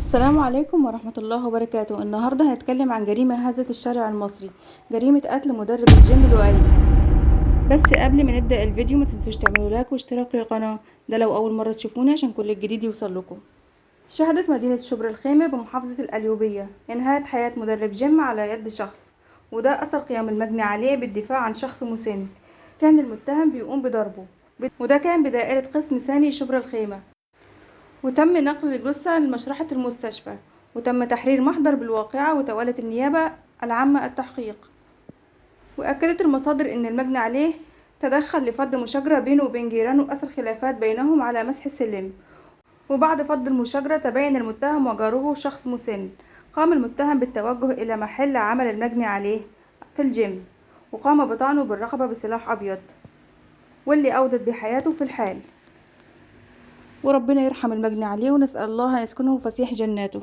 السلام عليكم ورحمة الله وبركاته. النهاردة هنتكلم عن جريمة هزت الشارع المصري، جريمة قتل مدرب الجيم لؤي. بس قبل ما نبدأ الفيديو ما تنسوش تعملوا لايك واشتراك للقناة، ده لو أول مرة تشوفوني عشان كل الجديد يوصل لكم. شهدت مدينة شبرا الخيمة بمحافظة القليوبية انهاء حياة مدرب جيم على يد شخص، وده أثر قيام المجني عليه بالدفاع عن شخص مسن كان المتهم بيقوم بضربه، وده كان بدائرة قسم ثاني شبرا الخيمة. وتم نقل الجثة لمشرحة المستشفى، وتم تحرير محضر بالواقعة، وتولت النيابة العامة التحقيق. وأكدت المصادر أن المجني عليه تدخل لفض مشاجرة بينه وبين جيرانه أثر خلافات بينهم على مسح السلم، وبعد فض المشاجرة تبين المتهم وجاره شخص مسن. قام المتهم بالتوجه إلى محل عمل المجني عليه في الجيم، وقام بطعنه بالرقبة بسلاح أبيض، واللي أودت بحياته في الحال. وربنا يرحم المجني عليه، ونسأل الله أن يسكنه فسيح جناته.